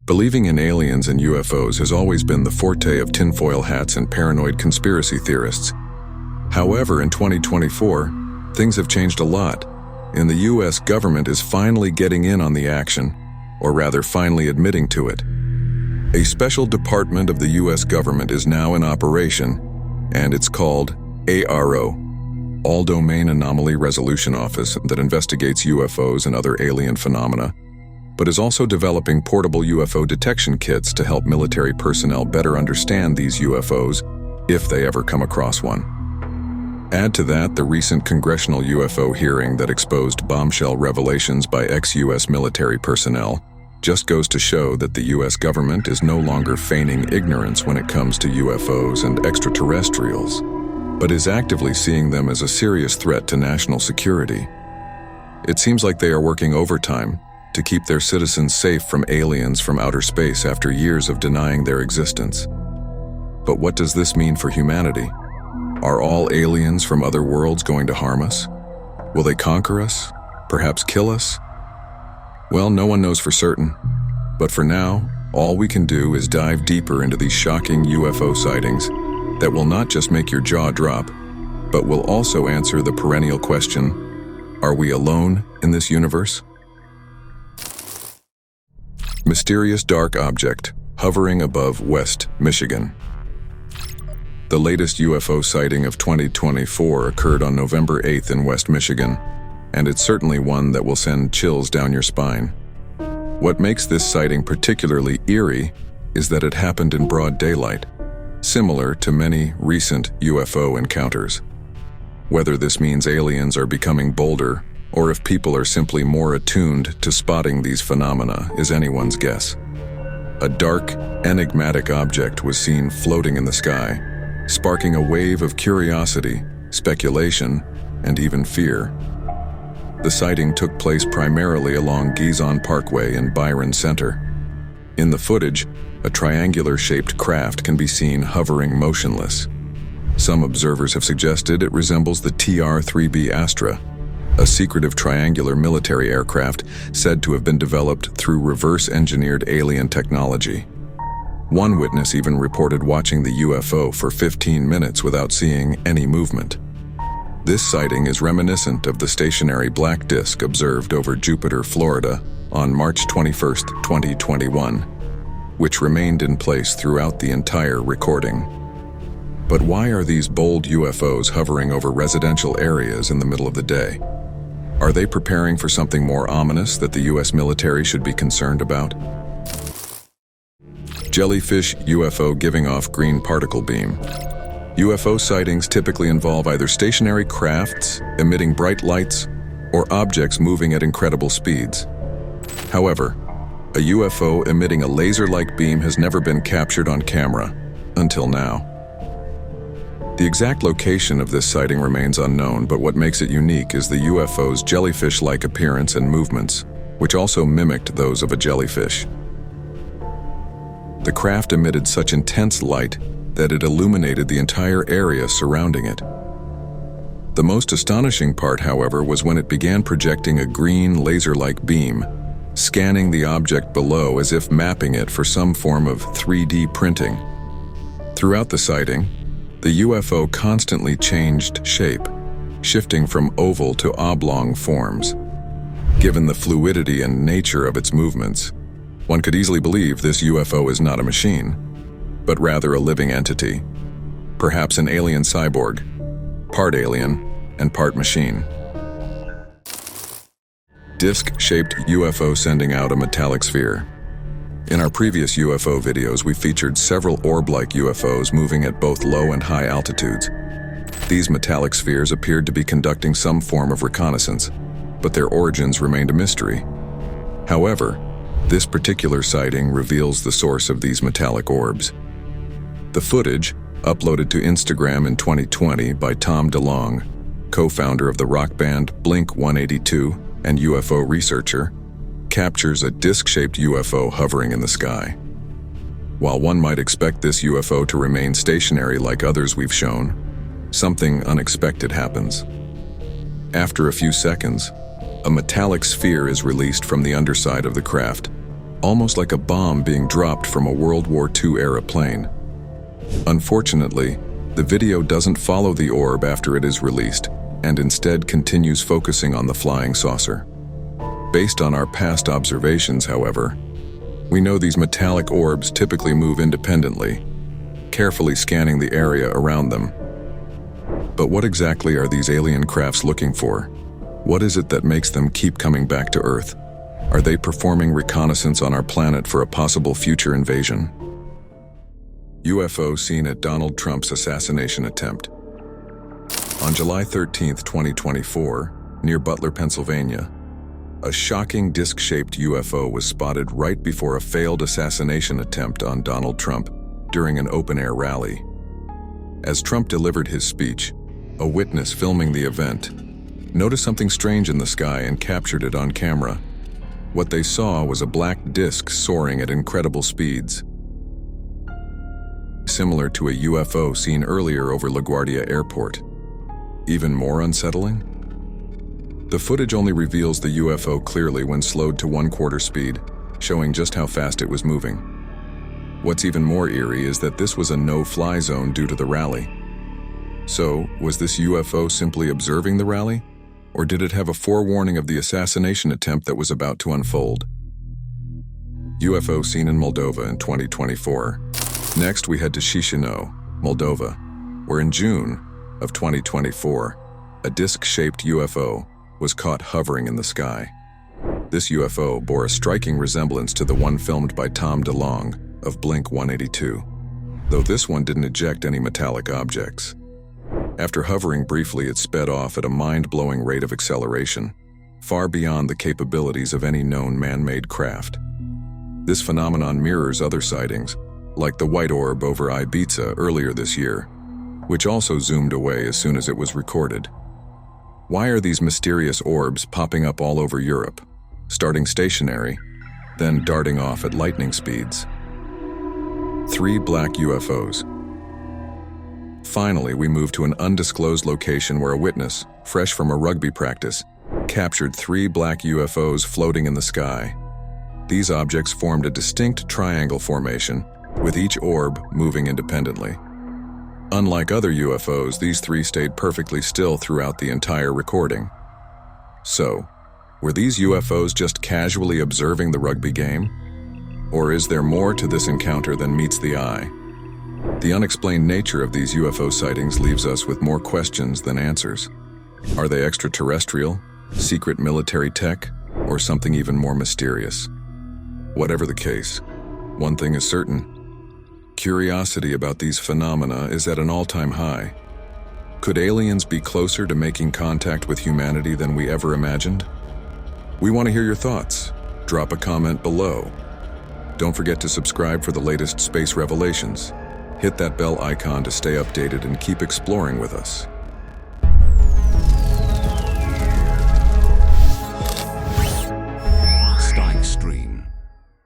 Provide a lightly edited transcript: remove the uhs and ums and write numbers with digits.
Believing in aliens and UFOs has always been the forte of tinfoil hats and paranoid conspiracy theorists. However, in 2024, things have changed a lot, and the US government is finally getting in on the action, or rather finally admitting to it. A special department of the US government is now in operation, and it's called ARRO, All Domain Anomaly Resolution Office, that investigates UFOs and other alien phenomena, but is also developing portable UFO detection kits to help military personnel better understand these UFOs if they ever come across one. Add to that the recent congressional UFO hearing that exposed bombshell revelations by ex-US military personnel just goes to show that the US government is no longer feigning ignorance when it comes to UFOs and extraterrestrials, but is actively seeing them as a serious threat to national security. It seems like they are working overtime to keep their citizens safe from aliens from outer space after years of denying their existence. But what does this mean for humanity? Are all aliens from other worlds going to harm us? Will they conquer us? Perhaps kill us? Well, no one knows for certain. But for now, all we can do is dive deeper into these shocking UFO sightings that will not just make your jaw drop, but will also answer the perennial question, are we alone in this universe? Mysterious dark object hovering above West Michigan. The latest UFO sighting of 2024 occurred on November 8th in West Michigan, and it's certainly one that will send chills down your spine. What makes this sighting particularly eerie is that it happened in broad daylight, similar to many recent UFO encounters. Whether this means aliens are becoming bolder, or if people are simply more attuned to spotting these phenomena is anyone's guess. A dark, enigmatic object was seen floating in the sky, sparking a wave of curiosity, speculation, and even fear. The sighting took place primarily along Gizon Parkway in Byron Center. In the footage, a triangular-shaped craft can be seen hovering motionless. Some observers have suggested it resembles the TR-3B Astra, a secretive triangular military aircraft said to have been developed through reverse-engineered alien technology. One witness even reported watching the UFO for 15 minutes without seeing any movement. This sighting is reminiscent of the stationary black disk observed over Jupiter, Florida on March 21, 2021, which remained in place throughout the entire recording. But why are these bold UFOs hovering over residential areas in the middle of the day? Are they preparing for something more ominous that the US military should be concerned about? Jellyfish UFO giving off green particle beam. UFO sightings typically involve either stationary crafts emitting bright lights or objects moving at incredible speeds. However, a UFO emitting a laser-like beam has never been captured on camera until now. The exact location of this sighting remains unknown, but what makes it unique is the UFO's jellyfish-like appearance and movements, which also mimicked those of a jellyfish. The craft emitted such intense light that it illuminated the entire area surrounding it. The most astonishing part, however, was when it began projecting a green laser-like beam, scanning the object below as if mapping it for some form of 3D printing. Throughout the sighting, the UFO constantly changed shape, shifting from oval to oblong forms. Given the fluidity and nature of its movements, one could easily believe this UFO is not a machine, but rather a living entity, perhaps an alien cyborg, part alien and part machine. Disc-shaped UFO sending out a metallic sphere. In our previous UFO videos, we featured several orb-like UFOs moving at both low and high altitudes. These metallic spheres appeared to be conducting some form of reconnaissance, but their origins remained a mystery. However, this particular sighting reveals the source of these metallic orbs. The footage, uploaded to Instagram in 2020 by Tom DeLonge, co-founder of the rock band Blink-182 and UFO researcher, captures a disc-shaped UFO hovering in the sky. While one might expect this UFO to remain stationary like others we've shown, something unexpected happens. After a few seconds, a metallic sphere is released from the underside of the craft, almost like a bomb being dropped from a World War II-era plane. Unfortunately, the video doesn't follow the orb after it is released, and instead continues focusing on the flying saucer. Based on our past observations, however, we know these metallic orbs typically move independently, carefully scanning the area around them. But what exactly are these alien crafts looking for? What is it that makes them keep coming back to Earth? Are they performing reconnaissance on our planet for a possible future invasion? UFO seen at Donald Trump's assassination attempt. On July 13, 2024, near Butler, Pennsylvania, a shocking disc-shaped UFO was spotted right before a failed assassination attempt on Donald Trump during an open-air rally. As Trump delivered his speech, a witness filming the event noticed something strange in the sky and captured it on camera. What they saw was a black disc soaring at incredible speeds, similar to a UFO seen earlier over LaGuardia Airport. Even more unsettling? The footage only reveals the UFO clearly when slowed to 1/4 speed, showing just how fast it was moving. What's even more eerie is that this was a no-fly zone due to the rally. So, was this UFO simply observing the rally? Or did it have a forewarning of the assassination attempt that was about to unfold? UFO seen in Moldova in 2024. Next, we head to Chisinau, Moldova, where in June of 2024, a disc-shaped UFO was caught hovering in the sky. This UFO bore a striking resemblance to the one filmed by Tom DeLonge of Blink 182, though this one didn't eject any metallic objects. After hovering briefly, it sped off at a mind-blowing rate of acceleration, far beyond the capabilities of any known man-made craft. This phenomenon mirrors other sightings, like the white orb over Ibiza earlier this year, which also zoomed away as soon as it was recorded. Why are these mysterious orbs popping up all over Europe, starting stationary, then darting off at lightning speeds? 3 black UFOs. Finally, we move to an undisclosed location where a witness, fresh from a rugby practice, captured 3 black UFOs floating in the sky. These objects formed a distinct triangle formation, with each orb moving independently. Unlike other UFOs, these 3 stayed perfectly still throughout the entire recording. So, were these UFOs just casually observing the rugby game? Or is there more to this encounter than meets the eye? The unexplained nature of these UFO sightings leaves us with more questions than answers. Are they extraterrestrial, secret military tech, or something even more mysterious? Whatever the case, one thing is certain. Curiosity about these phenomena is at an all-time high. Could aliens be closer to making contact with humanity than we ever imagined? We want to hear your thoughts. Drop a comment below. Don't forget to subscribe for the latest space revelations. Hit that bell icon to stay updated and keep exploring with us.